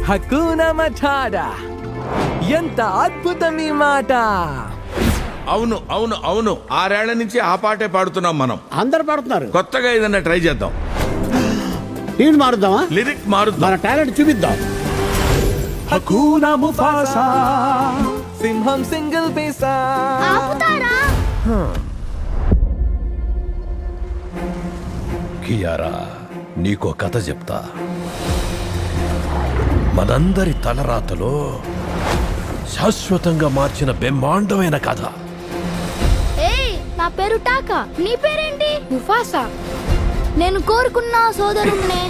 హక్కునా మఠాడా, ఎంత అద్భుతం ఈ మాట. అవును అవును అవును, 6 ఏళ్ల నుంచి ఆ పాటే పాడుతున్నాం మనం. అందరు పాడుతున్నారు. కొత్తగా ఏదన్నా ట్రై చేద్దాం. ట్యూన్ మారుద్దామా? లిరిక్ మారుద్దాం. మన టాలెంట్ చూపిద్దాం. హక్కునా ముఫాసా, సింహం సింగిల్ పీసా. ఆపుతారా? కియారా, నీకో కథ చెప్తా. మనందరి తలరాతలో శాశ్వతంగా మార్చిన బ్రహ్మాండమైన కథ. ఏయ్, నా పేరు టాకా. నీ పేరేంటి? ముఫాసా. నేను కోరుకున్న సోదరుణ్ణే.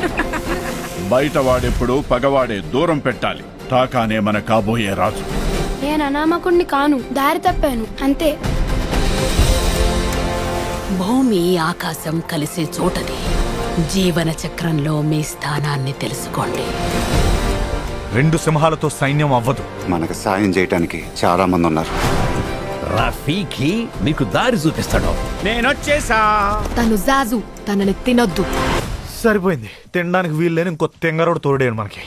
బయట వాడెప్పుడు పగవాడే, దూరం పెట్టాలి. టాకానే మన కాబోయే రాజు. నేను అనామకుణ్ణి కాను, దారి తప్పాను అంతే. భూమి ఆకాశం కలిసే చోటది. జీవన చక్రంలో మీ స్థానాన్ని తెలుసుకోండి. 2 సింహాలతో సైన్యం అవ్వదు. మనకు సాయం చేయటానికి చాలా మంది ఉన్నారు. రఫీకి నీకు దారి చూపిస్తాడు. నేనొచ్చేసా. తను జాజు, తనని తినొద్దు. సరిపోయింది, తినడానికి వీల్లేని ఇంకో తెంగరోడు తోడేడు మనకి.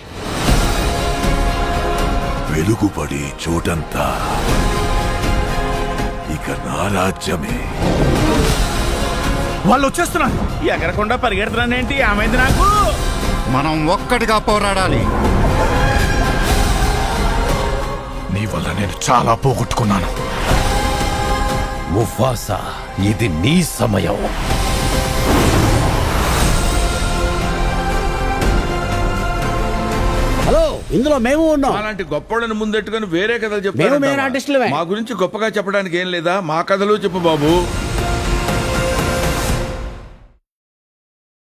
వెలుగుపడి చోటంతా ఇక నా రాజ్యమే. వాళ్ళు వచ్చేస్తున్నారు. ఎగరకుండా పరిగెడుతున్నానేంటి? ఆమెంది నాకు. మనం ఒక్కటిగా పోరాడాలి. నీ వల్ల నేను చాలా పోగొట్టుకున్నాను. ముఫాసా, ఇది నీ సమయం. హలో, ఇందులో మేము ఉన్నాం. అలాంటి గొప్పలను ముందెట్టుకుని వేరే కథలు మేము మెయిన్ చెప్తారు. ఆర్టిస్టులమే. మా గురించి గొప్పగా చెప్పడానికి ఏం లేదా? మా కథలు చెప్పు బాబు.